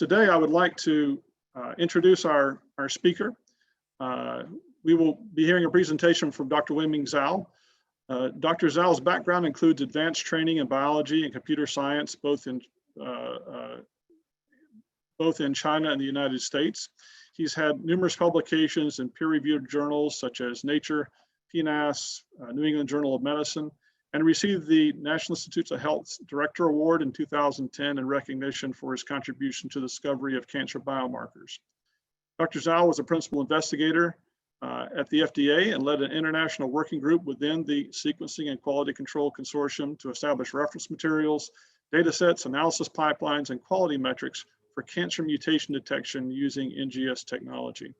Today, I would like to introduce our speaker. We will be hearing a presentation from Dr. Weiming Zhao. Dr. Zhao's background includes advanced training in biology and computer science, both in China and the United States. He's had numerous publications in peer-reviewed journals such as Nature, PNAS, New England Journal of Medicine, and received the National Institutes of Health's Director Award in 2010 in recognition for his contribution to the discovery of cancer biomarkers. Dr. Zhao was a principal investigator at the FDA and led an international working group within the Sequencing and Quality Control Consortium to establish reference materials, data sets, analysis pipelines, and quality metrics for cancer mutation detection using NGS technology.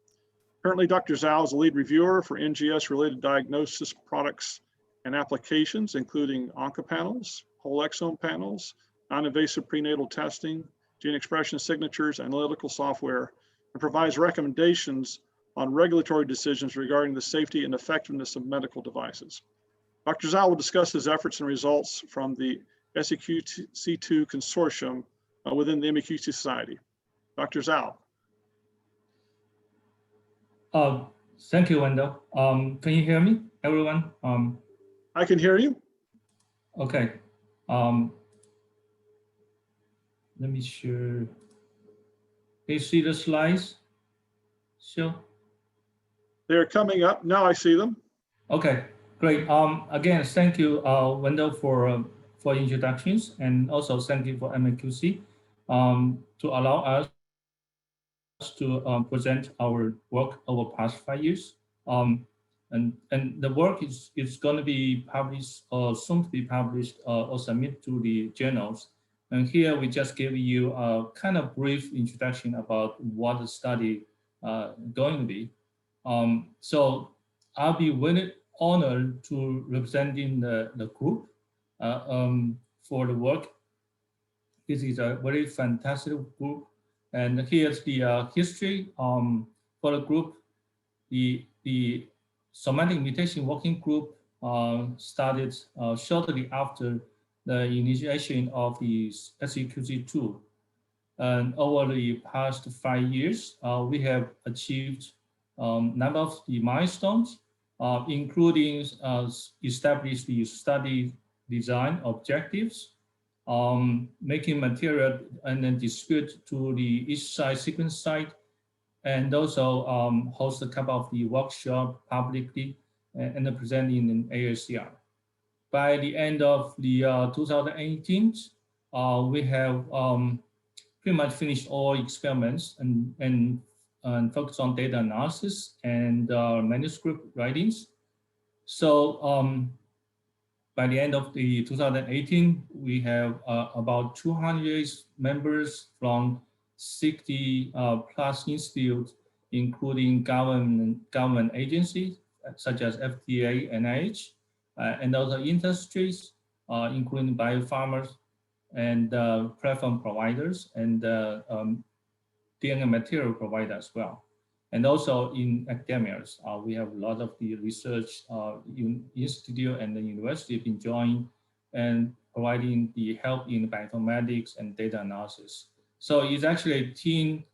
Currently, Dr. Zhao is a lead reviewer for NGS-related diagnosis products and applications, including OncoPanels, Whole-exome panels, non-invasive prenatal testing, gene expression signatures, analytical software, and provides recommendations on regulatory decisions regarding the safety and effectiveness of medical devices. Dr. Zhao will discuss his efforts and results from the SEQC2 consortium within the MQC Society. Dr. Zhao. Thank you, Wendell. Can you hear me, everyone? I can hear you. Okay. Let me share. Can you see the slides? Sure. They're coming up. Now I see them. Okay, great. Again, thank you, Wendell, for introductions, and also thank you for MQC to allow us to present our work over past 5 years. And the work is going to be published or soon to be published or submitted to the journals. And here we just give you a kind of brief introduction about what the study going to be. So I'll be really honored to representing the group for the work. This is a very fantastic group. And here's the history for the group. The somatic mutation working group started shortly after the initiation of the SEQC2. And over the past 5 years, we have achieved a number of the milestones, including establish the study design objectives, making material and then distribute to the each site sequence site, and also host a couple of the workshop publicly and presenting in AACR. By the end of the 2018, we have pretty much finished all experiments and focus on data analysis and manuscript writings. So by the end of the 2018, we have about 200 members from 60 plus institutes, including government agencies such as FDA, NIH, and other industries, including biopharmas and platform providers and DNA material providers as well. And also in academia, we have a lot of the research institute and the university been joining and providing the help in bioinformatics and data analysis. So it's actually a team.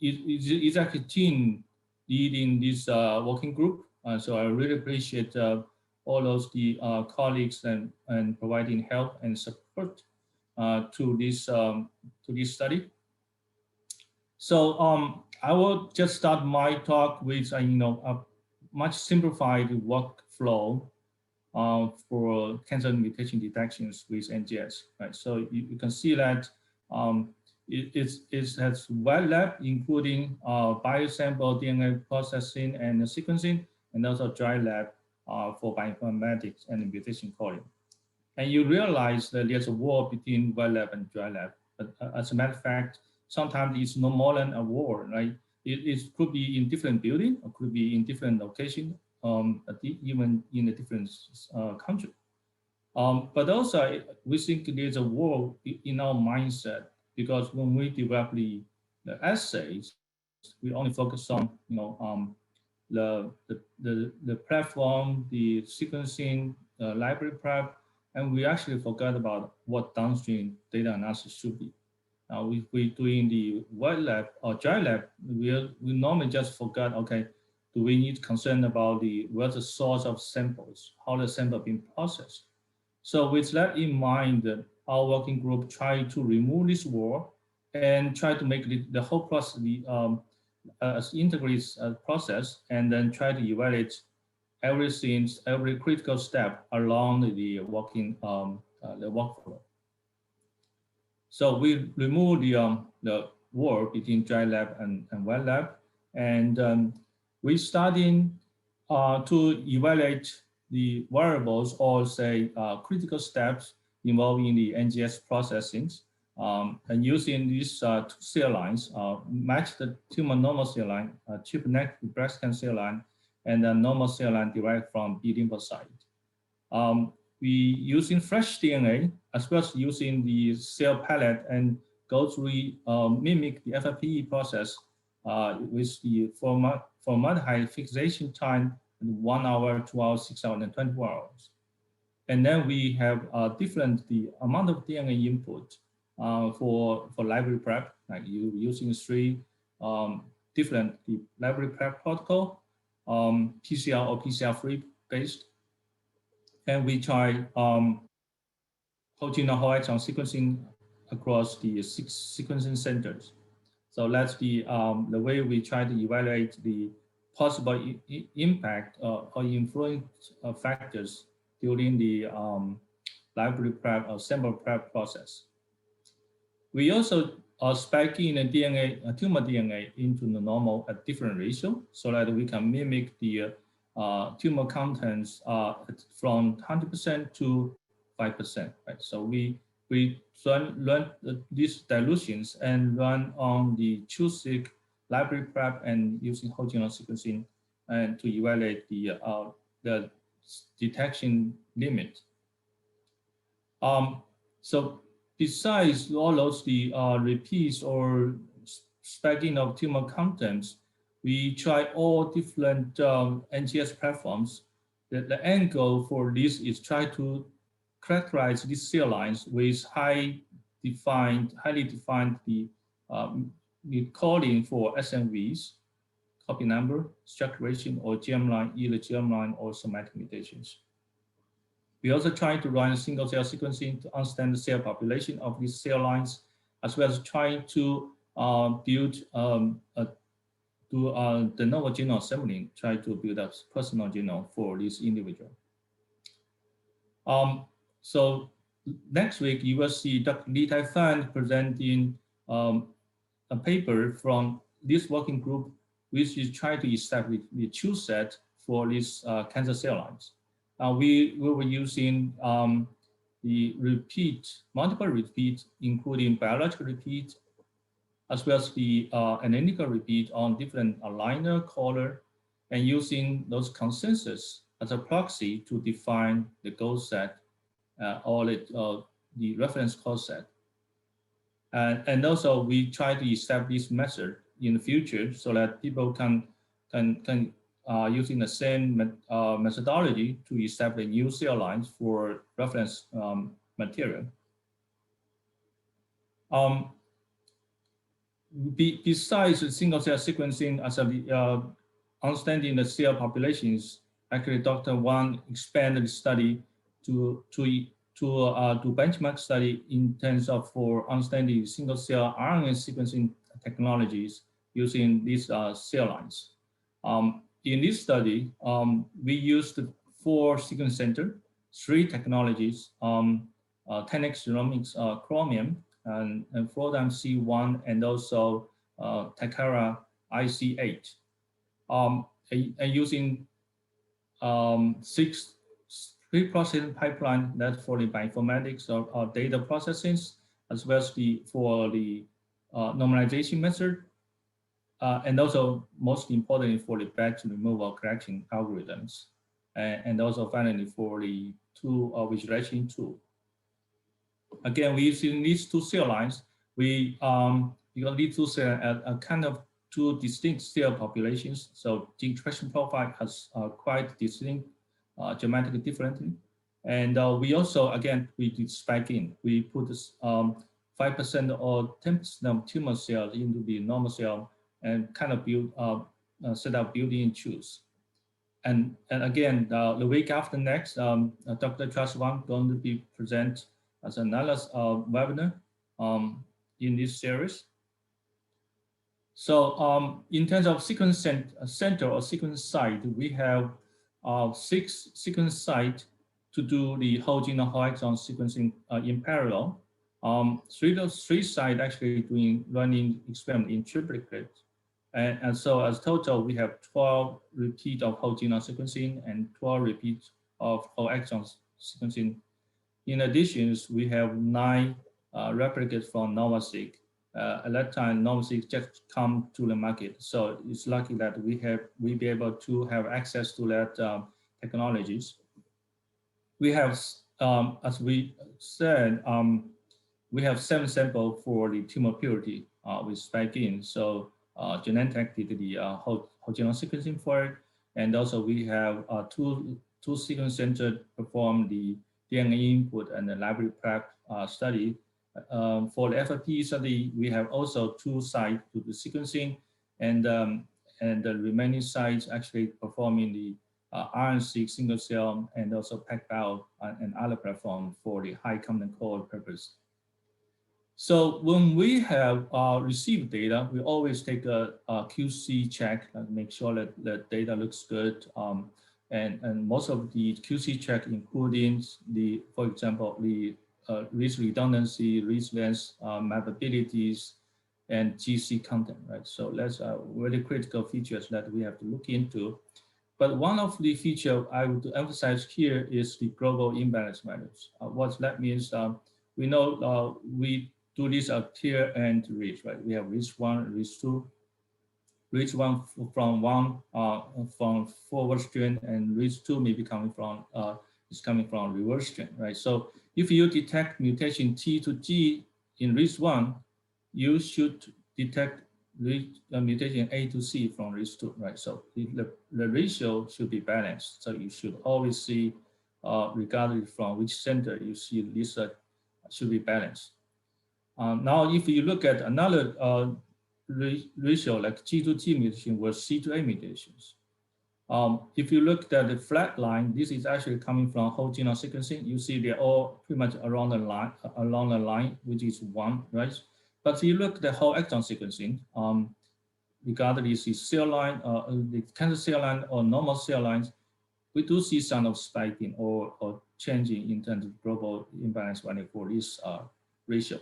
It's actually a team leading this working group. So I really appreciate all those the colleagues and providing help and support to this study. So I will just start my talk with a much simplified workflow for cancer mutation detections with NGS. Right. So you can see that it has wet lab, including biosample DNA processing and sequencing, and also dry lab for bioinformatics and mutation coding. And you realize that there's a war between wet lab and dry lab. But as a matter of fact, sometimes it's no more than a war, right? It could be in different building, or could be in different location, even in a different country. But also, we think there's a war in our mindset, because when we develop the assays, we only focus on the platform, the sequencing, library prep, and we actually forgot about what downstream data analysis should be. We doing the wet lab or dry lab, we normally just forget, okay, do we need concern about what's the source of samples, how the sample being processed. So with that in mind, our working group tried to remove this wall and try to make the whole process as integrated process, and then try to evaluate everything, every critical step along the workflow. So we remove the wall between dry lab and wet lab, and we starting to evaluate the variables or say critical steps involving the NGS processing, and using these two cell lines, match the tumor normal cell line, chip negative breast cancer cell line, and the normal cell line derived from B lymphocyte. We using fresh DNA as well as using the cell palette and go through mimic the FFPE process with the formaldehyde fixation time 1 hour, 2 hours, 6 hours, and 24 hours. And then we have the amount of DNA input for library prep, like using three different library prep protocol, PCR or PCR-free based. And we try whole-genome whole-exome sequencing across the 6 sequencing centers. So that's the way we try to evaluate the possible impact or influence factors during the library prep or sample prep process. We also spike in a DNA, tumor DNA into the normal at different ratio so that we can mimic the tumor contents from 100% to 5%. Right? So we run these dilutions and run on the ChIP-seq library prep and using whole genome sequencing and to evaluate the detection limit. So besides all those repeats or specking of tumor contents, we try all different NGS platforms. The end goal for this is try to characterize these cell lines with highly defined the coding for SNVs, copy number, structuration, or germline, either germline or somatic mutations. We also try to run single cell sequencing to understand the cell population of these cell lines, as well as trying to build the novel genome sampling, try to build a personal genome for this individual. So next week, you will see Dr. Li Tai-fan presenting a paper from this working group, which is trying to establish the true set for these cancer cell lines. We will be using the multiple repeats, including biological repeats, as well as the analytical repeat on different aligner, color, and using those consensus as a proxy to define the goal set or the reference code set. And also we try to establish method in the future so that people can using the same methodology to establish new cell lines for reference material. Besides the single cell sequencing as a understanding the cell populations, actually Dr. Wang expanded the study to benchmark study in terms of for understanding single cell RNA sequencing technologies using these cell lines. In this study, we used 4 sequence centers, 3 technologies, 10x genomics Chromium and Floodam C1, and also Takara IC8. And using 6 pre-processing pipeline that for the bioinformatics or data processing, as well as for the normalization method, and also most importantly for the batch removal correction algorithms, and also finally for the visualization tool. Again, we using these 2 cell lines. Because these 2 cells are kind of 2 distinct cell populations, so gene expression profile has quite distinct, dramatically differently. And we also, again, we did spike in. We put this 5% or 10% of tumor cells into the normal cell and kind of build set up building choose. And again, the week after next, Dr. Charles Wang going to be present as another webinar in this series. So in terms of sequence center or sequence site, we have 6 sequence sites to do the whole genome whole exome sequencing in parallel. 3 sites actually running experiment in triplicate. And so as total, we have 12 repeat of whole genome sequencing and 12 repeats of whole exome sequencing. In addition, we have 9 replicates from NovaSeq. At that time, NovaSeq just come to the market. So it's lucky that we be able to have access to that technologies. We have, as we said, we have 7 samples for the tumor purity with spike in. So Genentech did the whole genome sequencing for it. And also we have two sequence centers perform the DNA input and the library prep study. For the FFPE study, we have also 2 sites to the sequencing, and the remaining sites actually performing the RNA-seq single cell and also PacBio and other platform for the high common cold purpose. So when we have received data, we always take a QC check and make sure that the data looks good. And most of the QC check including the, for example, the reach redundancy, reach length, mapabilities, and GC content, right? So that's really critical features that we have to look into. But one of the features I would emphasize here is the global imbalance values. What that means, we know we do this tier and reach, right? We have reach 1, reach 2, reach 1 from forward strand, and reach 2 may be coming from reverse strand, right? So if you detect mutation T to G in reach 1, you should detect mutation A to C from reach 2, right? So the ratio should be balanced. So you should always see, regardless from which center you see, this should be balanced. Now, if you look at another ratio like G to T mutation with C to A mutations, if you look at the flat line, this is actually coming from whole genome sequencing. You see they're all pretty much around the line, which is 1, right? But if you look at the whole exome sequencing, regardless is cell line, the cancer cell line or normal cell lines, we do see some of spiking or changing in terms of global imbalance value for this ratio.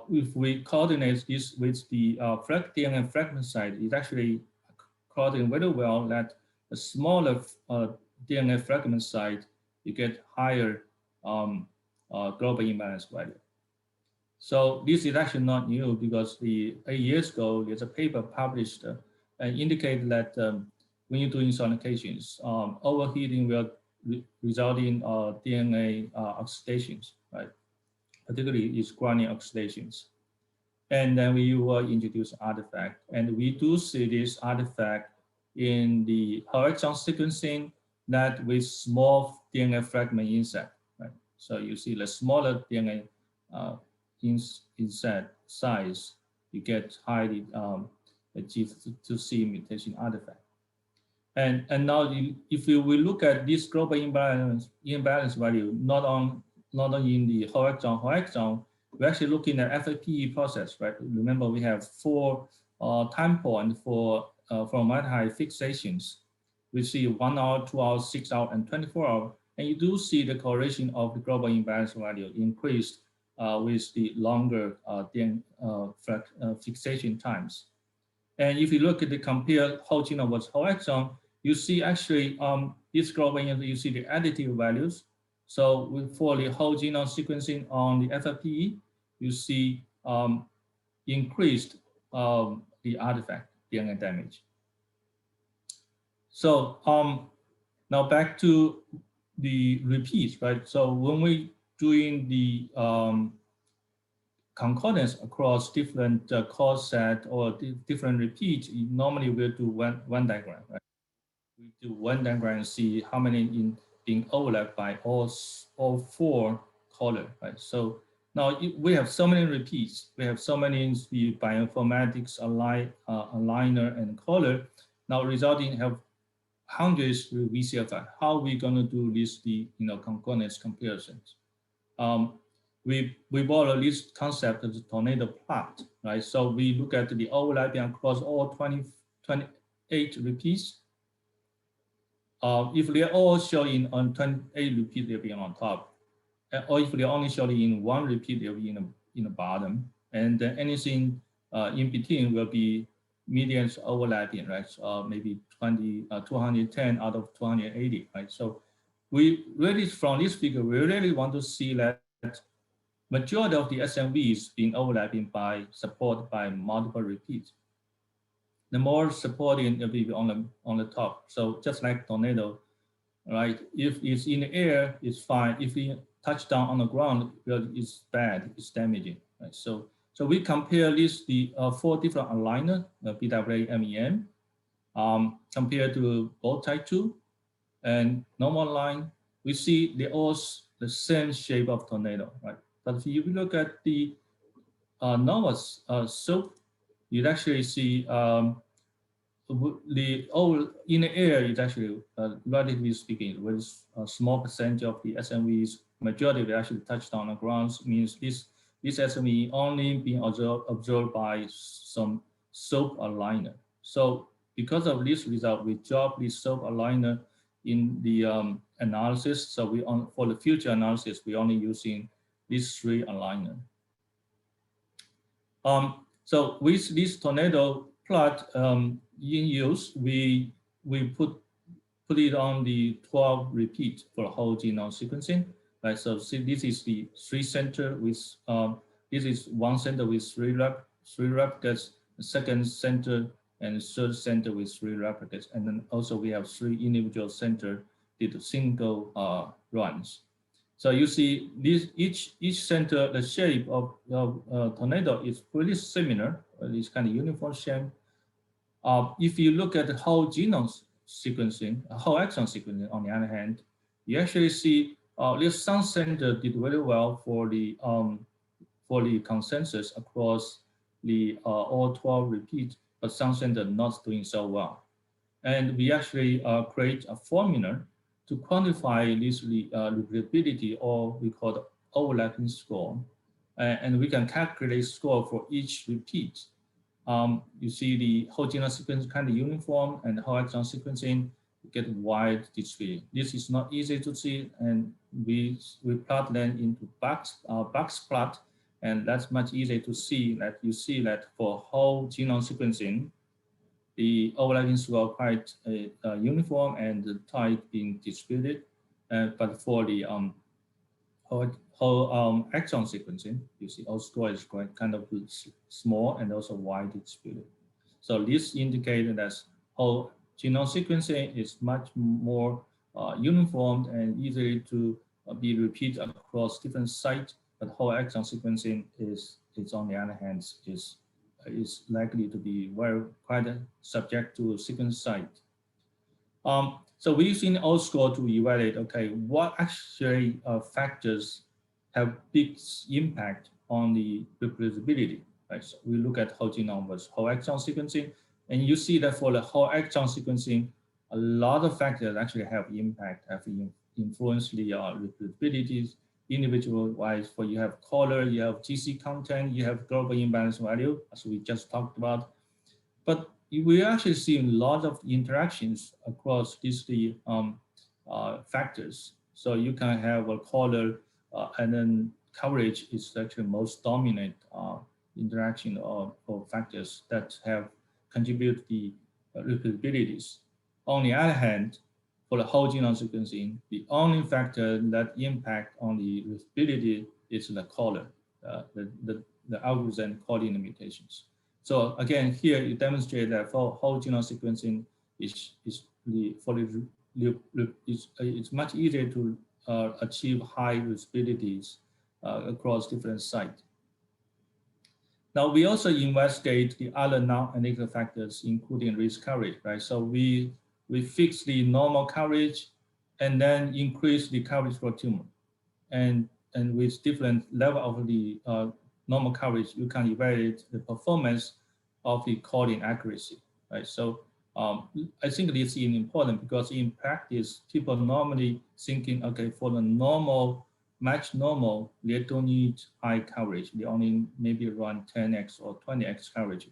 If we coordinate this with the DNA fragment size, it actually coordinates very well that a smaller DNA fragment size, you get higher global imbalance value. So this is actually not new because 8 years ago, there's a paper published and indicated that when you're doing sonications, overheating will result in DNA oxidations, right? Particularly is guanine oxidations. And then we will introduce artifact. And we do see this artifact in the whole exome sequencing that with small DNA fragment inside, right? So you see the smaller DNA inside size, you get highly G2C mutation artifact. And now if we look at this global imbalance value, not only in the whole exome, we're actually looking at FFPE process, right? Remember, we have 4 time points for formaldehyde fixations. We see 1 hour, 2 hours, 6 hours, and 24 hours. And you do see the correlation of the global imbalance value increased with the longer fixation times. And if you look at the compare whole genome with whole exome, you see actually this global, you see the additive values. So for the whole genome sequencing on the FFPE, you see increased the artifact DNA damage. So now back to the repeats, right? So when we doing the concordance across different call set or different repeats, normally we'll do one diagram, right? We do one diagram and see how many being overlapped by all 4 color, right? So Now we have so many repeats. We have so many the bioinformatics aligner and caller. Now resulting have hundreds of VCFI. How are we going to do this concordance comparisons? We borrow this concept of the tornado plot, right? So we look at the overlapping across all 28 repeats. If they're all showing on 28 repeats, they'll be on top. Or if they're only showing in one repeat, they'll be in the bottom. And then anything in between will be medians overlapping, right? So, maybe 210 out of 280, right? So we really, from this figure, we really want to see that majority of the SMVs being overlapping by support by multiple repeats. The more supporting will be on the top. So just like tornado, right? If it's in the air, it's fine. If it touch down on the ground, well, it's bad. It's damaging. Right? So we compare the 4 different aligner, BWA, MEM, compared to both type 2 and normal line. We see they all the same shape of tornado, right? But if you look at the normal SOAP, you'd actually see the in the air is actually relatively speaking with a small percentage of the SMVs. Majority will actually touch down the ground, means this SMV only being observed by some SOAP aligner. So because of this result, we drop the SOAP aligner in the analysis. So for the future analysis, we only using these 3 aligner. So with this tornado plot in use, we put it on the 12 repeat for whole genome sequencing. Right. So see, this is the 3 center with this is 1 center with 3 replicas, the second center and third center with 3 replicas, and then also we have 3 individual center did single runs. So you see this each center, the shape of tornado is pretty similar. It's kind of uniform shape. If you look at the whole genome sequencing, whole exome sequencing, on the other hand, you actually see this some center did very well for the consensus across the all 12 repeats, but some center not doing so well. And we actually create a formula to quantify this repeatability, or we call the overlapping score. And we can calculate score for each repeat. You see the whole genome sequence kind of uniform, and whole exome sequencing get wide distribution. This is not easy to see, and we plot them into box plot, and that's much easier to see. That you see that for whole genome sequencing, the overlapping score quite uniform and the type being distributed. But for the whole exome sequencing, you see all score is quite kind of small and also wide distributed. So this indicated that whole genome sequencing is much more uniform and easy to be repeated across different sites. But whole exome sequencing is on the other hand is likely to be quite subject to sequence site. So we're using O score to evaluate, okay, what actually factors have big impact on the reproducibility, right? So we look at whole genome versus whole exome sequencing, and you see that for the whole exome sequencing, a lot of factors actually have impact, have influenced the reproducibilities individual-wise. For you have caller, you have GC content, you have global imbalance value, as we just talked about. But we actually see a lot of interactions across these three factors. So you can have a caller, and then coverage is actually most dominant interaction of factors that have contributed the reproducibilities. On the other hand, for the whole genome sequencing, the only factor that impact on the reproducibility is the caller, the algorithm calling the mutations. So again, here you demonstrate that for whole genome sequencing it's much easier to achieve high reproducibilities across different sites. Now we also investigate the other non-analytical factors, including risk coverage, right? So we fix the normal coverage and then increase the coverage for tumor. And and with different level of the normal coverage, you can evaluate the performance of the calling accuracy, right? So I think this is important because in practice, people normally thinking, okay, for the normal, match normal, they don't need high coverage. They only maybe run 10x or 20x coverage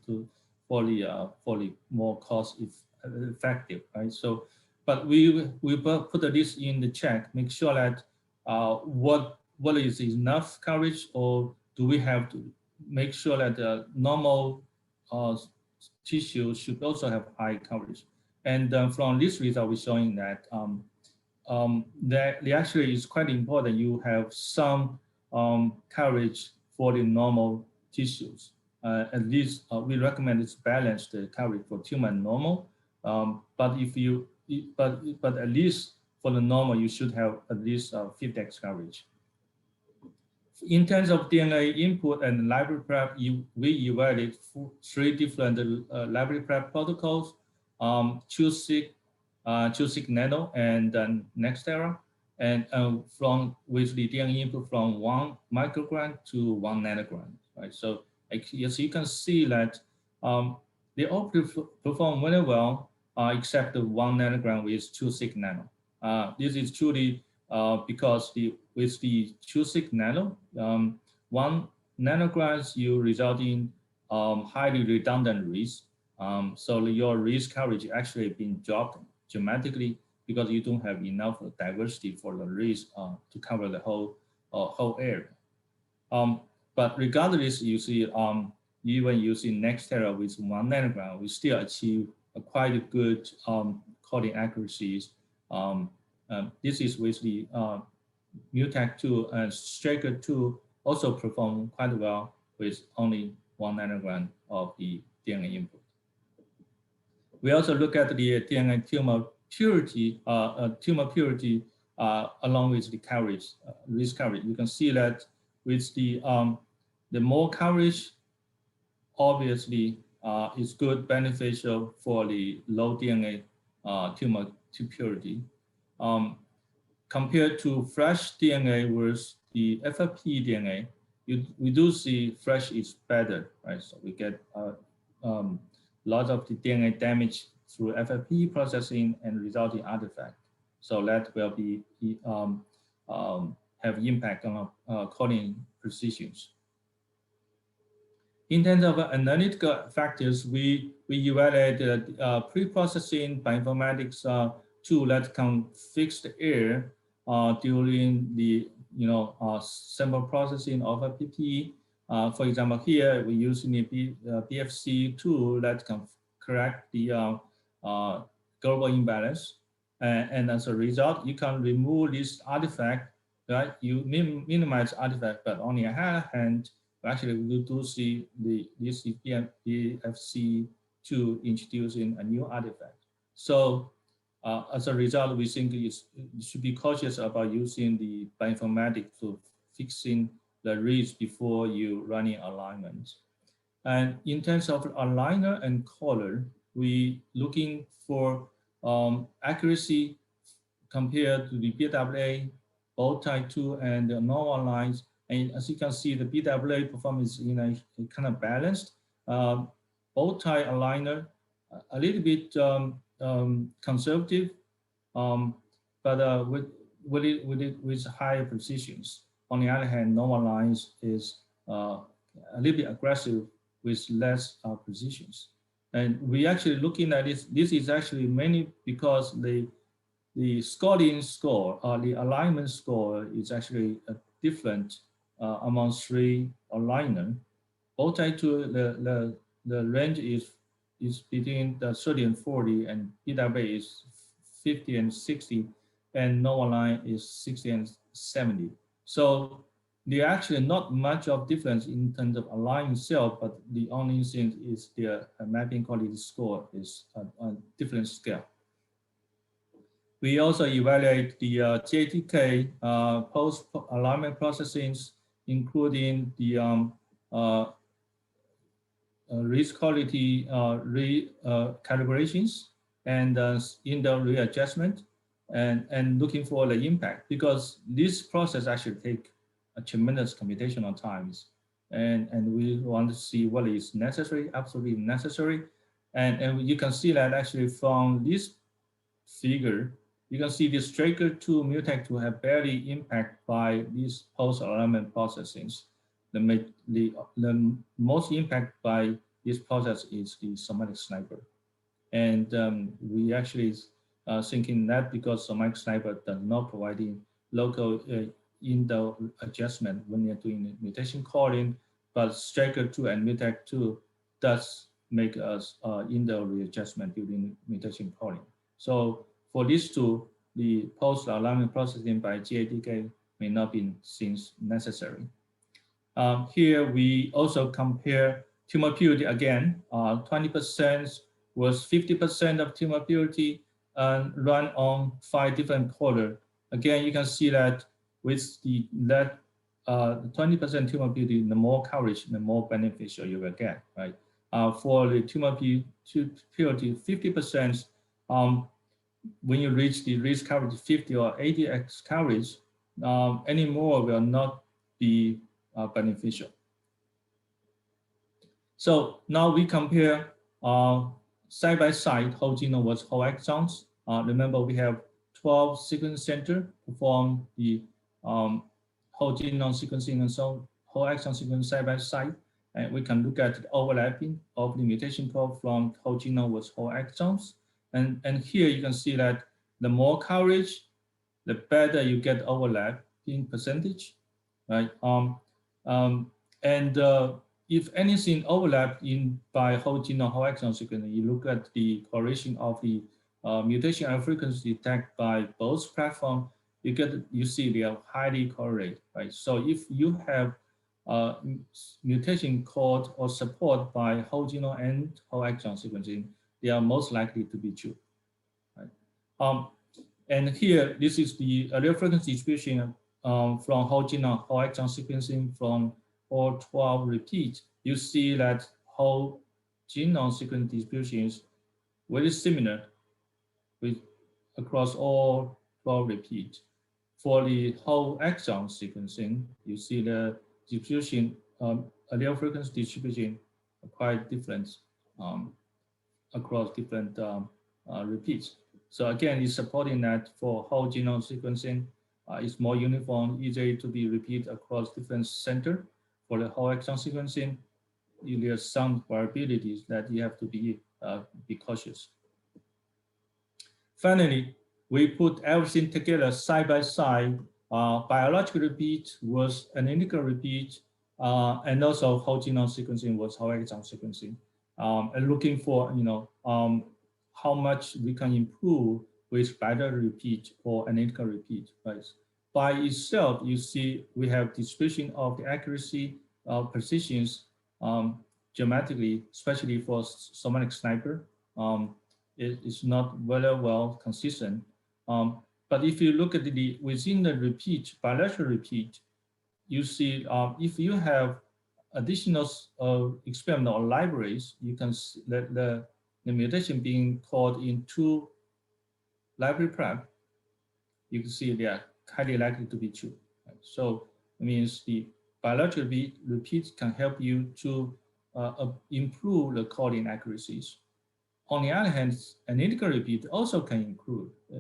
for the more cost effective, right? So, but we put this in the check, make sure that what is enough coverage, or do we have to make sure that the normal tissue should also have high coverage. And from this result, we're showing that that actually is quite important. You have some coverage for the normal tissues. At least we recommend it's balanced coverage for tumor and normal. But if you but at least for the normal, you should have at least 50x coverage. In terms of DNA input and library prep, we evaluated 3 different library prep protocols, QSIG, Nano, and then Nextera, and with the DNA input from 1 microgram to 1 nanogram, right? So as you can see that they all perform very well, except the 1 nanogram with QSIG Nano. This is truly because with the QSIG Nano, 1 nanograms, you result in highly redundant reads. So your reads coverage actually been dropped dramatically because you don't have enough diversity for the reads to cover the whole area. But regardless, you see, even using Nextera with 1 nanogram, we still achieve a quite good coding accuracies. This is with the Mutate2 and Straker2 also perform quite well with only 1 nanogram of the DNA input. We also look at the DNA tumor purity, along with the coverage, risk coverage. You can see that with the more coverage, obviously is good, beneficial for the low DNA tumor purity. Compared to fresh DNA with the FFP DNA, we do see fresh is better, right? So we get lots of the DNA damage through FFP processing and resulting artifact. So that will be have impact on coding precisions. In terms of analytical factors, we evaluate pre-processing bioinformatics tool that can fix the error during the sample processing of a PPE. For example, here we're using the BFC tool that can correct the global imbalance, and as a result, you can remove this artifact. Right, you minimize artifact, but on the other hand, actually we do see this BFC tool introducing a new artifact. So as a result, we think you should be cautious about using the bioinformatics to fixing the reads before you running alignment. And in terms of aligner and color, we looking for accuracy compared to the BWA, both type 2 and the normal lines. And as you can see, the BWA performance is kind of balanced. Both type aligner, a little bit conservative, but with higher precisions. On the other hand, normal lines is a little bit aggressive with less precisions. And we actually looking at this. This is actually mainly because the scoring score, the alignment score is actually different among 3 aligner. Both type 2, the range is between the 30 and 40, and BWA is 50 and 60, and normal line is 60 and 70. So there actually not much of difference in terms of align itself, but the only thing is their mapping quality score is a different scale. We also evaluate the JTK post-alignment processings, including the risk quality calibrations and indoor readjustment, and looking for the impact, because this process actually take a tremendous computational times. And we want to see what is necessary, absolutely necessary. And you can see that actually from this figure, you can see this Straker2 mutate to have barely impact by these post-alignment processings. The most impact by this process is the somatic sniper. And we actually thinking that because somatic sniper does not provide local indoor adjustment when you're doing mutation calling, but Striker2 and Mutate2 does make us indoor readjustment during mutation calling. So for these two, the post-alignment processing by GADK may not be seen necessary. Here we also compare tumor purity again. 20% was 50% of tumor purity and run on 5 different color. Again, you can see that with that 20% tumor purity, the more coverage, the more beneficial you will get, right? For the tumor purity 50%, when you reach the risk coverage 50 or 80x coverage, any more will not be beneficial. So now we compare side by side whole genome with whole exons. Remember, we have 12 sequence center perform the whole genome sequencing and so whole exon sequence side by side. And we can look at the overlapping of the mutation probe from whole genome with whole exons. And here you can see that the more coverage, the better you get overlap in percentage, right? If anything overlap in by whole genome, whole exon sequence, you look at the correlation of the mutation and frequency detected by both platforms, you see they are highly correlated, right? So if you have mutation code or support by whole genome and whole exon sequencing, they are most likely to be true, right? And here, this is the allele frequency distribution from whole genome, whole exon sequencing from all 12 repeats. You see that whole genome sequence distribution is very similar with across all 12 repeats. For the whole exon sequencing, you see the distribution, allele frequency distribution quite different across different repeats. So again, it's supporting that for whole genome sequencing, it's more uniform, easier to be repeated across different center. For the whole exon sequencing, there's some variabilities that you have to be cautious. Finally, we put everything together side by side, biological repeat was analytical repeat, and also whole genome sequencing was whole exome sequencing, and looking for how much we can improve with biological repeat or analytical repeat. Right? By itself, you see we have distribution of the accuracy precisions dramatically, especially for somatic sniper. It's not very well consistent. But if you look at the within the repeat, bilateral repeat, you see if you have additional experimental libraries, you can see that the mutation being called in two library prep, you can see they are highly likely to be true. Right? So it means the bilateral repeats can help you to improve the calling accuracies. On the other hand, analytical repeat also can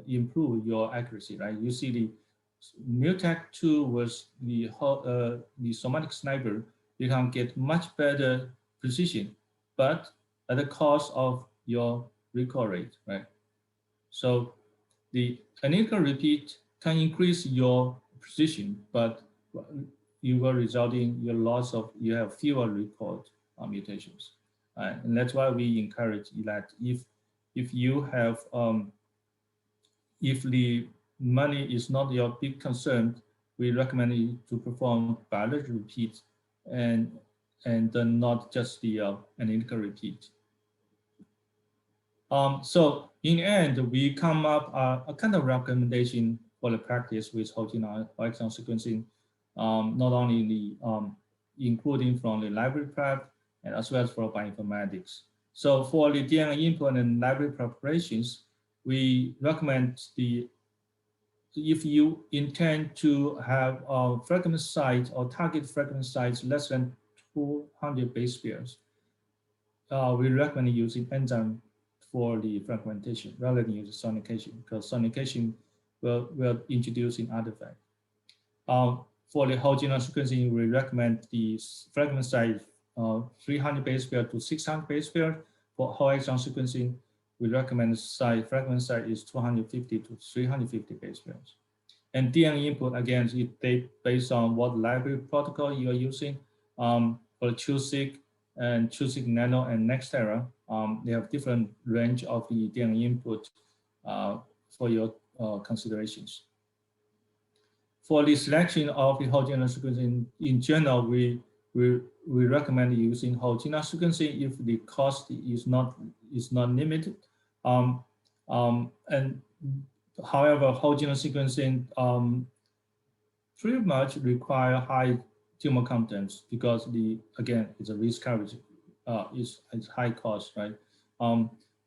improve your accuracy, right? You see the Mutate2 was the somatic sniper, you can get much better precision, but at the cost of your recall rate, right? So the analytical repeat can increase your precision, but you will result in your loss of, you have fewer recalled mutations. And that's why we encourage that if you have, if the money is not your big concern, we recommend you to perform biological repeats and not just the analytical repeat. So in the end, we come up a kind of recommendation for the practice with whole genome exome sequencing, not only the including from the library prep and as well as for bioinformatics. So for the DNA input and library preparations, we recommend the if you intend to have a fragment size or target fragment size less than 200 base pairs, we recommend using enzyme for the fragmentation rather than using sonication, because sonication will introduce in artifact. For the whole genome sequencing, we recommend the fragment size 300 base pair to 600 base pair. For whole exome sequencing, we recommend fragment size is 250 to 350 base pairs. And DNA input, again, they based on what library protocol you are using. For QSeq and QSeq Nano and Nextera, they have different range of the DNA input for your considerations. For the selection of the whole genome sequencing, in general, we recommend using whole genome sequencing if the cost is not limited. And however, whole genome sequencing pretty much require high tumor contents because again it's a risk coverage, it's high cost, right?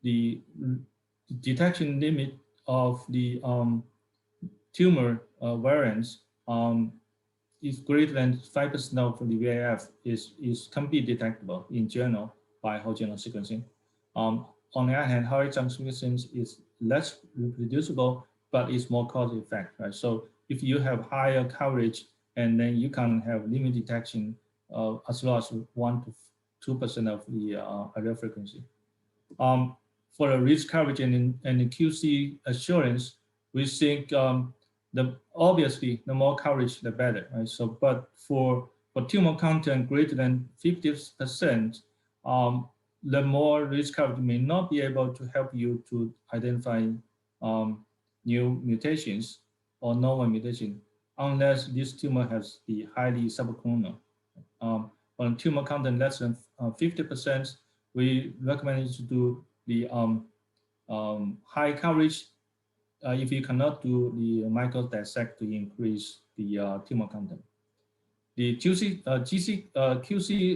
The detection limit of the tumor variants is greater than 5% of the VAF can be detectable in general by whole genome sequencing. On the other hand, whole exome sequencing is less reproducible, but it's more cause effect, right? So if you have higher coverage, and then you can have limit detection as low as 1 to 2% of the allele frequency. For the risk coverage and the QC assurance, we think obviously the more coverage, the better, right? So, but for tumor content greater than 50%, the more risk coverage may not be able to help you to identify new mutations or novel mutation unless this tumor has the highly subclonal. On tumor content less than 50%, we recommend you to do the high coverage if you cannot do the microdissect to increase the tumor content. The QC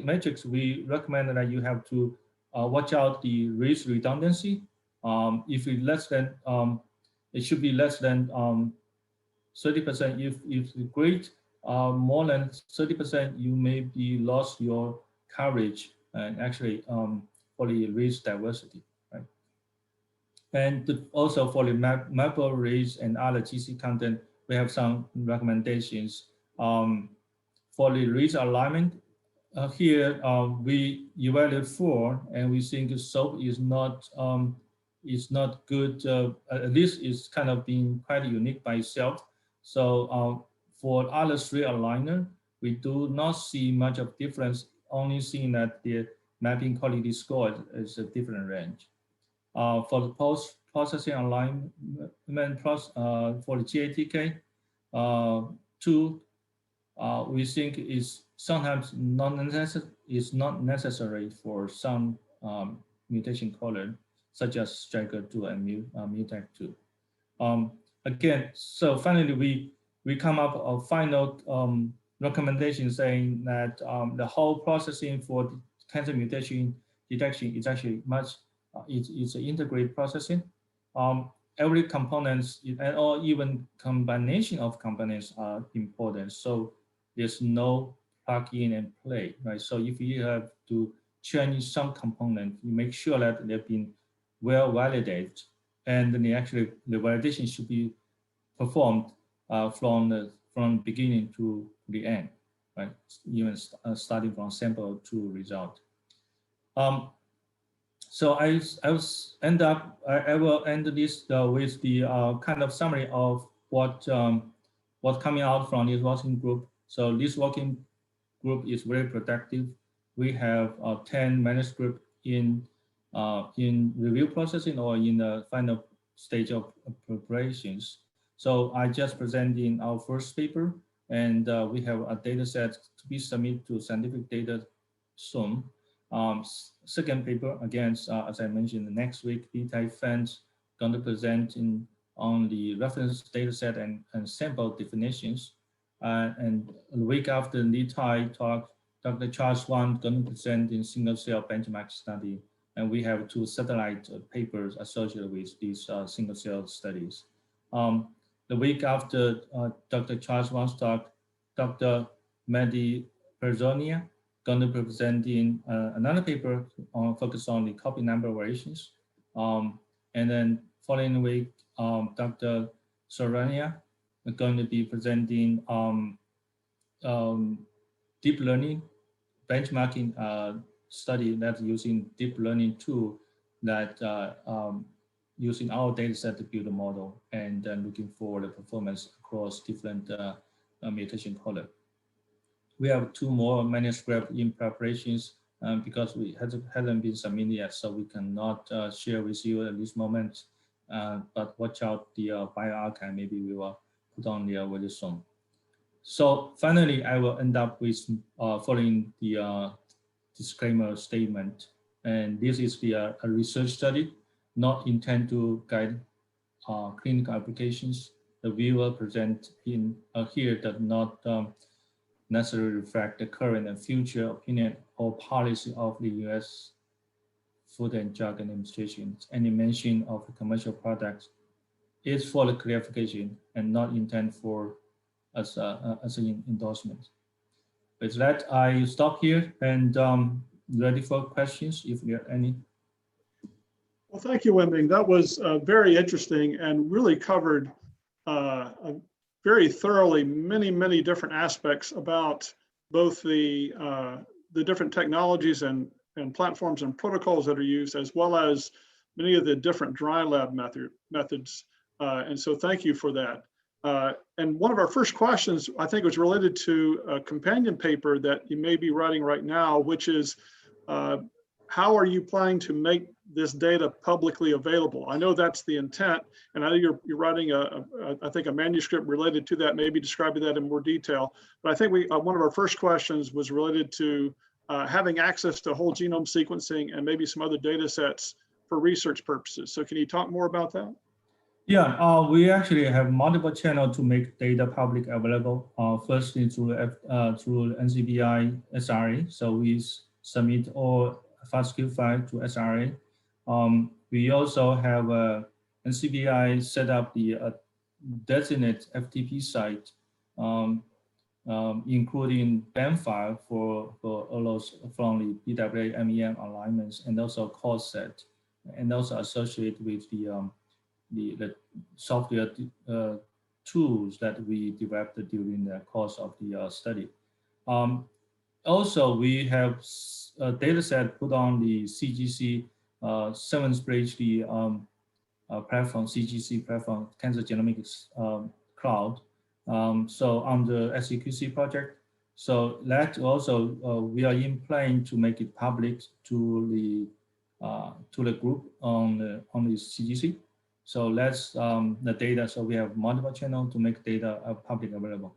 matrix, we recommend that you have to watch out the race redundancy. If it's less than, it should be less than 30%. If it's great, more than 30%, you may be lost your coverage and actually for the race diversity, right? And also for the maple race and other GC content, we have some recommendations. For the race alignment, here we evaluate 4, and we think SOAP is not good. At least it's kind of being quite unique by itself. So for other 3 aligner, we do not see much of difference. Only seeing that the mapping quality score is a different range. For the post-processing alignment for the GATK, 2, we think is sometimes not necessary for some mutation colon, such as Striker2 and Mutec2. Again, so finally we come up a final recommendation saying that the whole processing for cancer mutation detection is actually it's an integrated processing. Every components or even combination of components are important. So there's no plug in and play, right? So if you have to change some component, you make sure that they've been well validated, and then the validation should be performed from the beginning to the end, right? Even starting from sample to result. So I will end this with the kind of summary of what coming out from this working group. So this working group is very productive. We have 10 manuscripts in review processing or in the final stage of preparations. So I just presented our first paper, and we have a data set to be submitted to scientific data soon. Second paper, again, as I mentioned, next week, Li-Tai Fan's going to present on the reference data set and sample definitions. And a week after Li-Tai talk, Dr. Charles Wang going to present in single cell benchmark study. And we have 2 satellite papers associated with these single cell studies. the week after Dr. Charles Wanstock, Dr. Mehdi Perzonia going to be presenting another paper focused on the copy number variations. And then following week, Dr. Sorania is going to be presenting deep learning benchmarking study that's using deep learning tool that using our data set to build a model and then looking for the performance across different mutation color. We have 2 more manuscripts in preparations because we hasn't been submitted yet, so we cannot share with you at this moment. But watch out the bioarchive, maybe we will put on there very soon. So finally, I will end up with following the disclaimer statement. And this is a research study, not intended to guide clinical applications. The viewer present in here does not necessarily reflect the current and future opinion or policy of the U.S. Food and Drug Administration. Any mention of the commercial products is for the clarification and not intended for as an endorsement. With that, I stop here and ready for questions if there are any. Well, thank you, Wenbing. That was very interesting and really covered very thoroughly many different aspects about both the different technologies and platforms and protocols that are used, as well as many of the different dry lab methods. And so thank you for that. And one of our first questions, I think, was related to a companion paper that you may be writing right now, which is how are you planning to make this data publicly available? I know that's the intent, and I know you're writing I think a manuscript related to that, maybe describing that in more detail. But I think one of our first questions was related to having access to whole genome sequencing and maybe some other data sets for research purposes. So can you talk more about that? Yeah, we actually have multiple channels to make data public available. Firstly, through NCBI SRA. So we submit all FASTQ file to SRA. We also have NCBI set up the designated FTP site, including BAM file for all those from the BWA MEM alignments and also cost set, and also associated with the software tools that we developed during the course of the study. Also, we have a data set put on the CGC 7-stage platform, CGC platform, Cancer Genomics Cloud. So on the SEQC project, so that also we are in plan to make it public to the group on the CGC. So that's the data. So we have multiple channels to make data public available.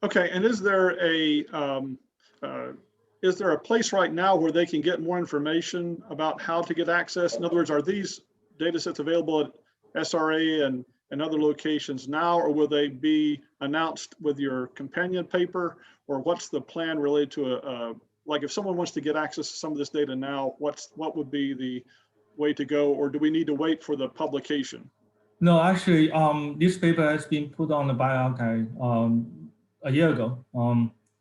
Okay, and is there a place right now where they can get more information about how to get access? In other words, are these data sets available at SRA and other locations now, or will they be announced with your companion paper? Or what's the plan related to like if someone wants to get access to some of this data now, what would be the way to go, or do we need to wait for the publication? No, actually, this paper has been put on the bioarchive a year ago.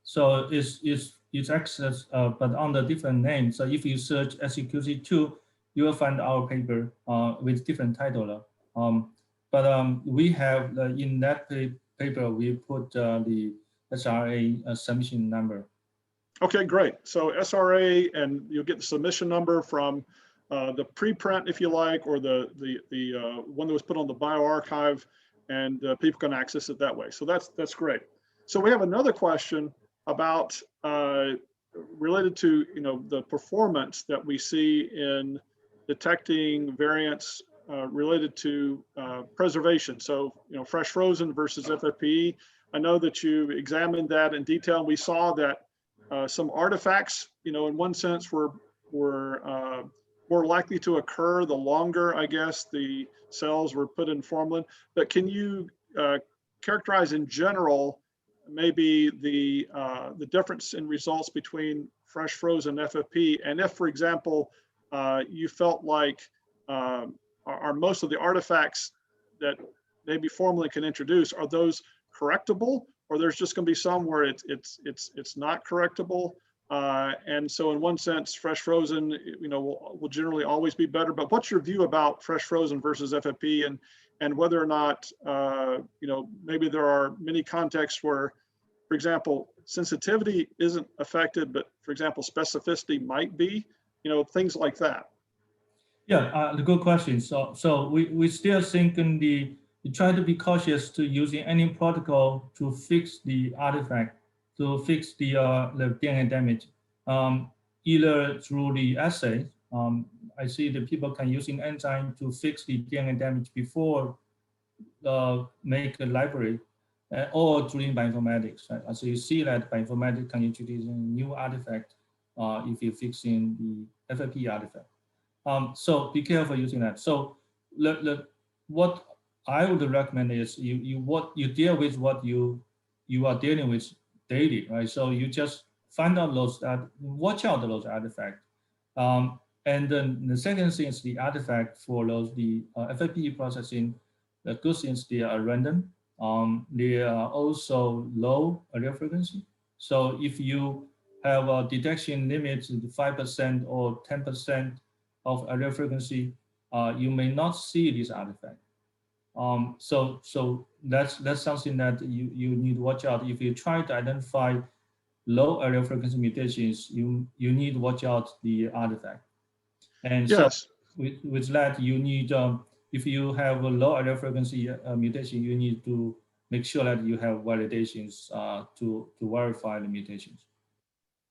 So it's access, but under different names. So if you search SEQC2, you will find our paper with different title. But we have in that paper we put the SRA submission number. Okay, great. So SRA, and you'll get the submission number from the preprint, if you like, or the one that was put on the bioarchive, and people can access it that way. So that's great. So we have another question about related to the performance that we see in detecting variants related to preservation. So fresh frozen versus FFPE. I know that you examined that in detail, and we saw that some artifacts, in one sense, were more likely to occur the longer, I guess, the cells were put in formalin. But can you characterize in general maybe the difference in results between fresh frozen FFP, and if, for example, you felt like are most of the artifacts that maybe formalin can introduce, are those correctable, or there's just going to be some where it's not correctable? And so in one sense, fresh frozen, will generally always be better. But what's your view about fresh frozen versus FFP, and whether or not, maybe there are many contexts where, for example, sensitivity isn't affected, but for example, specificity might be, things like that. Yeah, the good question. So we still think we try to be cautious to using any protocol to fix the artifact, to fix the DNA damage, either through the assay. I see that people can using enzyme to fix the DNA damage before make a library, or during bioinformatics. Right? So you see that bioinformatics can introduce a new artifact if you're fixing the FFP artifact. So be careful using that. So what I would recommend is you deal with what you are dealing with daily, right? So you just find out those watch out those artifacts. And then the second thing is the artifact for the FFPE processing. The good things they are random. They are also low allele frequency. So if you have a detection limit to 5% or 10% of allele frequency, you may not see this artifact. So that's something that you need to watch out. If you try to identify low allele frequency mutations, you need to watch out the artifact. And so Yes. with that, you need, if you have a low allele frequency mutation, you need to make sure that you have validations to verify the mutations.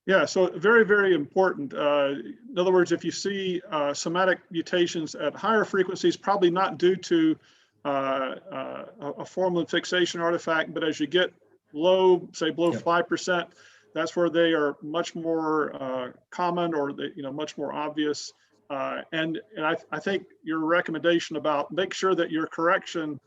Yeah, so very, very important. In other words, if you see somatic mutations at higher frequencies, probably not due to a formalin fixation artifact, but as you get low, say below 5%, that's where they are much more common, or much more obvious. And I think your recommendation about make sure that your correction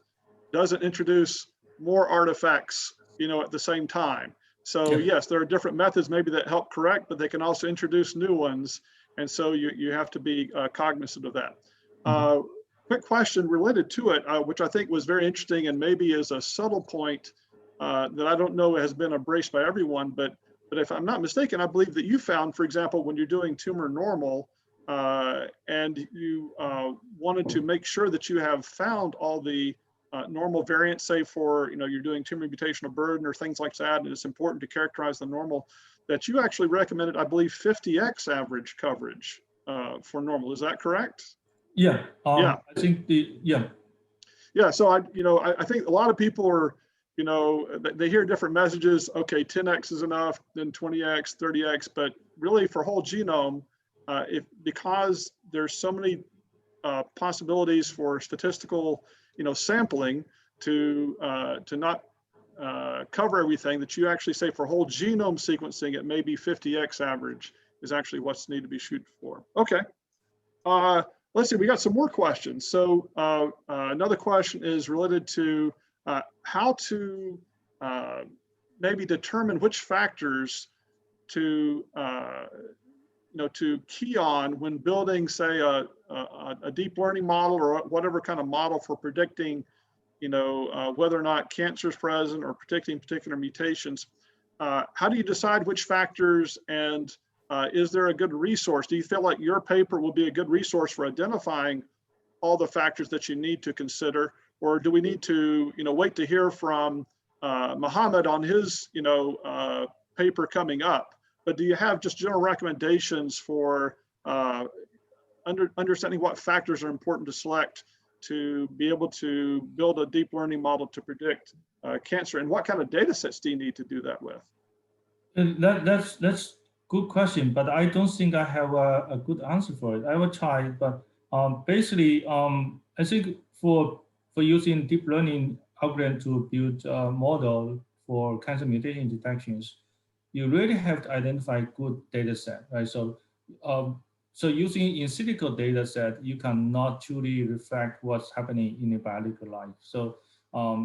doesn't introduce more artifacts, at the same time. So yes, there are different methods maybe that help correct, but they can also introduce new ones. And so you have to be cognizant of that. Quick question related to it, which I think was very interesting and maybe is a subtle point that I don't know has been embraced by everyone, but if I'm not mistaken, I believe that you found, for example, when you're doing tumor normal and you wanted to make sure that you have found all the normal variants, say for, you're doing tumor mutational burden or things like that, and it's important to characterize the normal, that you actually recommended, I believe, 50x average coverage for normal. Is that correct? Yeah. Yeah. I think Yeah. So I think a lot of people are, they hear different messages. Okay, 10x is enough, then 20x, 30x, but really for whole genome, because there's so many possibilities for statistical, sampling to not cover everything, that you actually say for whole genome sequencing, it may be 50x average is actually what's needed to be shooting for. Okay. Let's see, we got some more questions. So another question is related to how to maybe determine which factors to to key on when building, say, a deep learning model or whatever kind of model for predicting, whether or not cancer is present or predicting particular mutations. How do you decide which factors, and is there a good resource? Do you feel like your paper will be a good resource for identifying all the factors that you need to consider, or do we need to, wait to hear from Mohammed on his, paper coming up? But do you have just general recommendations for understanding what factors are important to select to be able to build a deep learning model to predict cancer, and what kind of data sets do you need to do that with? That's good question, but I don't think I have a good answer for it. I will try, but basically, I think for using deep learning algorithm to build a model for cancer mutation detections, you really have to identify good data set, right? So using in silico data set, you cannot truly reflect what's happening in the biological life. So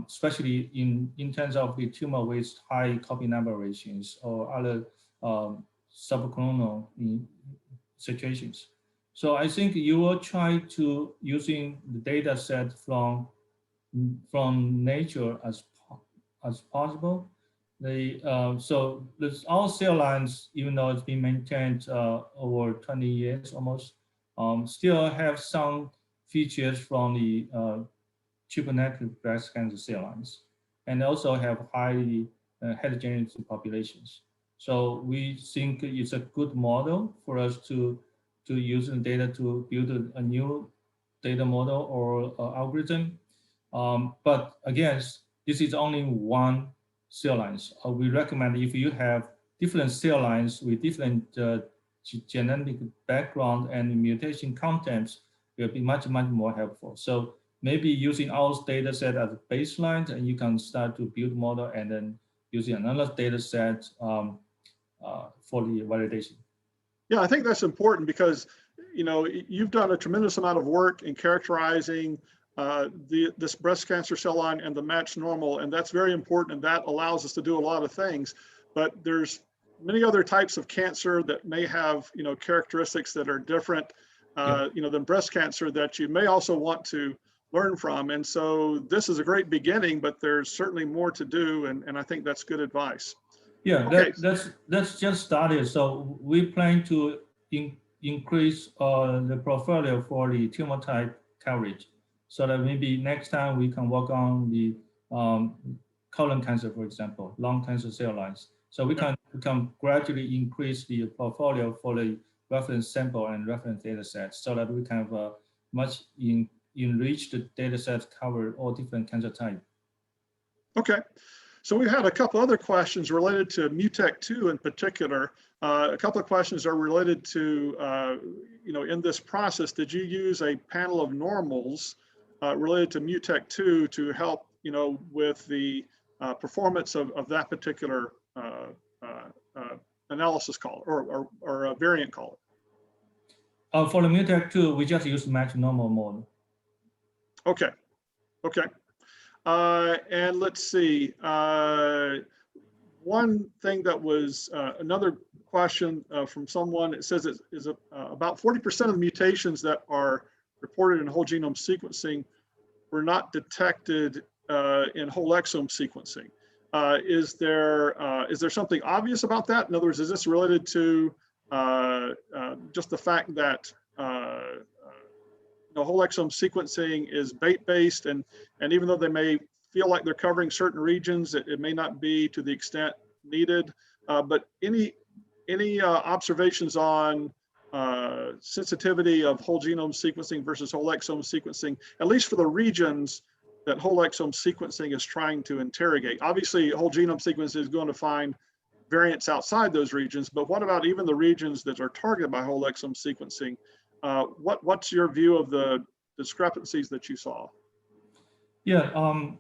especially in terms of the tumor with high copy number ratios or other subclonal situations. So I think you will try to using the data set from from nature as possible. So all cell lines, even though it's been maintained over 20 years almost, still have some features from the triple negative breast cancer cell lines, and also have highly heterogeneous populations. So we think it's a good model for us to use the data to build a new data model or algorithm. But again, this is only one cell lines. We recommend if you have different cell lines with different genetic background and mutation contents, will be much more helpful. So maybe using our data set as a baseline, and you can start to build model, and then using another data set for the validation. Yeah, I think that's important because, you know, you've done a tremendous amount of work in characterizing this breast cancer cell line and the matched normal, and that's very important, and that allows us to do a lot of things. But there's many other types of cancer that may have, you know, characteristics that are different, you know, than breast cancer that you may also want to learn from. And so this is a great beginning, but there's certainly more to do, and I think that's good advice. Yeah, Okay. that's just started. So we plan to increase the portfolio for the tumor type coverage, so that maybe next time we can work on the um, colon cancer, for example, lung cancer cell lines. So we can gradually increase the portfolio for the reference sample and reference data sets, so that we can have a much enriched data set cover all different cancer types. Okay. So we had a couple other questions related to MUTEC2 in particular. A couple of questions are related to, you know, in this process, did you use a panel of normals related to MUTEC2 to help, you know, with the performance of that particular analysis call or variant call? For the MUTEC2, we just use match normal mode. Okay. Okay. And let's see. One thing that was another question from someone, it says it is about 40% of the mutations that are reported in whole genome sequencing were not detected in whole exome sequencing. Is there something obvious about that? In other words, is this related to just the fact that whole exome sequencing is bait-based, and even though they may feel like they're covering certain regions, it may not be to the extent needed. But any observations on sensitivity of whole genome sequencing versus whole exome sequencing, at least for the regions that whole exome sequencing is trying to interrogate? Obviously, whole genome sequencing is going to find variants outside those regions, but what about even the regions that are targeted by whole exome sequencing? What's your view of the discrepancies that you saw? Yeah,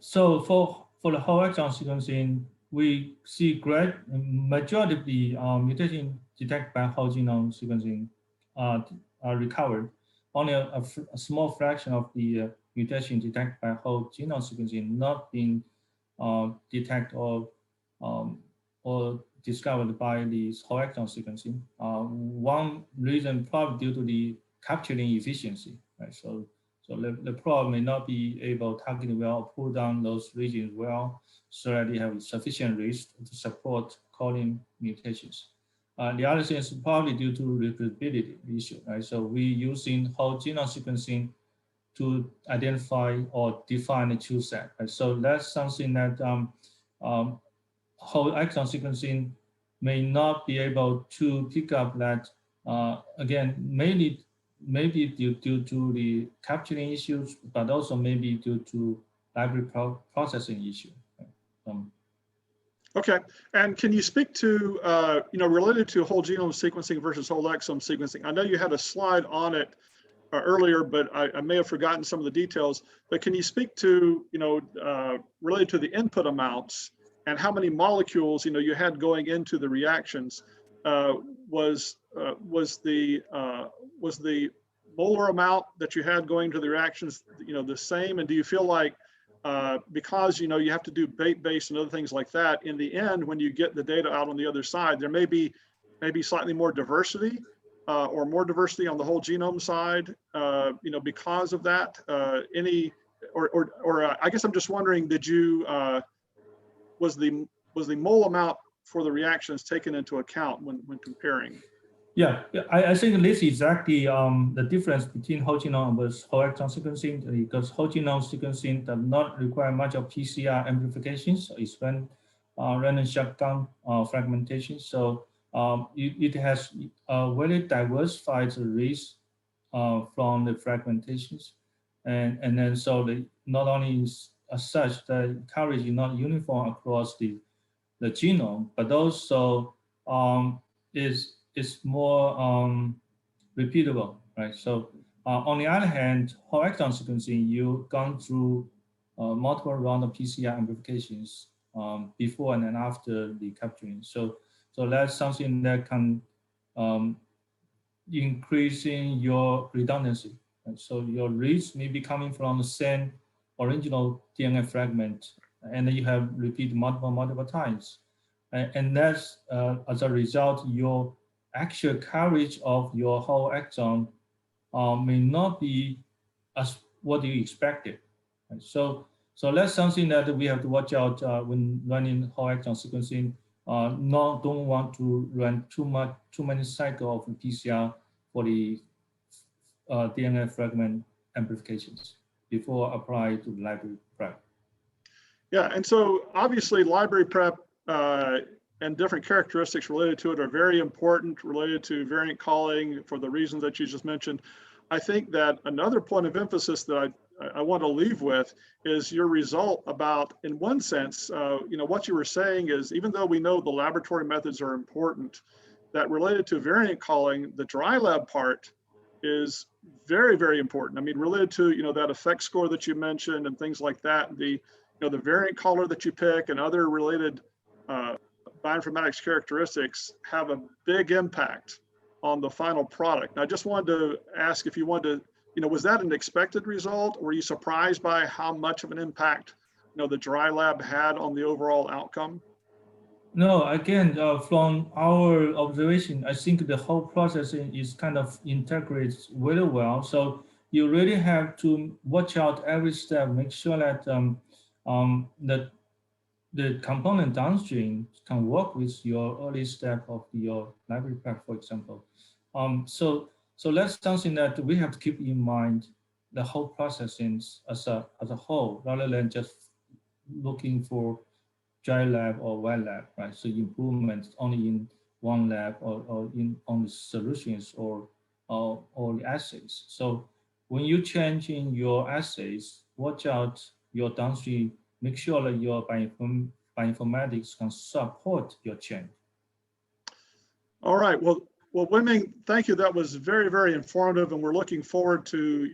so for the whole exome sequencing, we see great majority of the mutation detected by whole genome sequencing are recovered. Only a small fraction of the mutation detected by whole genome sequencing not being detected or discovered by the whole exome sequencing. One reason probably due to the capturing efficiency, right? So the probe may not be able to target well or pull down those regions well, so that they have sufficient risk to support calling mutations. The other thing is probably due to reproducibility issue, right? So we're using whole genome sequencing to identify or define the true set, right? So that's something that whole exome sequencing may not be able to pick up that, again, mainly maybe due to the capturing issues, but also maybe due to library processing issue. Okay, and can you speak to, related to whole genome sequencing versus whole exome sequencing? I know you had a slide on it earlier, but I may have forgotten some of the details. But can you speak to, related to the input amounts and how many molecules, you had going into the reactions? Was the molar amount that you had going to the reactions, the same? And do you feel like because you have to do bait-based and other things like that, in the end, when you get the data out on the other side, there may be slightly more diversity or more diversity on the whole genome side, because of that? I guess I'm just wondering, did you, was the mole amount for the reactions taken into account when comparing? Yeah, I think this is exactly the difference between whole genome versus whole exome sequencing, because whole genome sequencing does not require much of PCR amplification. So it's random shotgun fragmentation. So it has a very diversified risk from the fragmentations. And then so not only is as such, the coverage is not uniform across the genome, but also is more repeatable, right? So on the other hand, whole exome sequencing, you've gone through multiple rounds of PCR amplifications before and then after the capturing. So that's something that can um, increasing your redundancy. And so your reads may be coming from the same original DNA fragment, and then you have repeated multiple times. And that's as a result, your actual coverage of your whole exome may not be as what you expected. And so that's something that we have to watch out when running whole exome sequencing. Don't want to run too many cycles of PCR for the DNA fragment amplifications before apply to the library prep. Yeah, and so obviously library prep and different characteristics related to it are very important, related to variant calling for the reasons that you just mentioned. I think that another point of emphasis that I want to leave with is your result about, in one sense, what you were saying is, even though we know the laboratory methods are important, that related to variant calling, the dry lab part is very, very important. I mean, related to, that effect score that you mentioned and things like that, the variant caller that you pick and other related bioinformatics characteristics have a big impact on the final product. And I just wanted to ask if you wanted to, was that an expected result? Were you surprised by how much of an impact, the dry lab had on the overall outcome? No, again, from our observation, I think the whole processing is kind of integrates very well. So you really have to watch out every step, make sure that that the component downstream can work with your early step of your library prep, for example. So that's something that we have to keep in mind, the whole processing as a whole, rather than just looking for dry lab or wet lab, right? So improvements only in one lab or in on the solutions or the assays. So when you change in your assays, watch out your downstream, make sure that your bioinformatics can support your change. All right. Well, Wenming, thank you. That was very, very informative, and we're looking forward to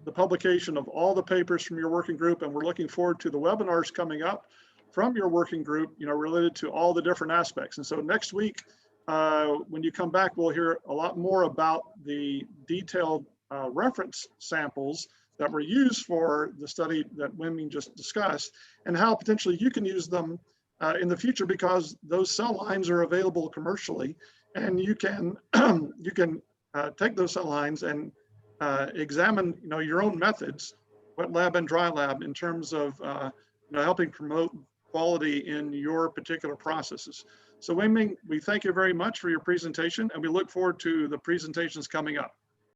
the publication of all the papers from your working group, and we're looking forward to the webinars coming up from your working group, related to all the different aspects. And so next week, when you come back, we'll hear a lot more about the detailed reference samples that were used for the study that Wenming just discussed, and how potentially you can use them in the future, because those cell lines are available commercially, and you can take those cell lines and examine your own methods, wet lab and dry lab, in terms of helping promote quality in your particular processes. So Wenming, we thank you very much for your presentation, and we look forward to the presentations coming up.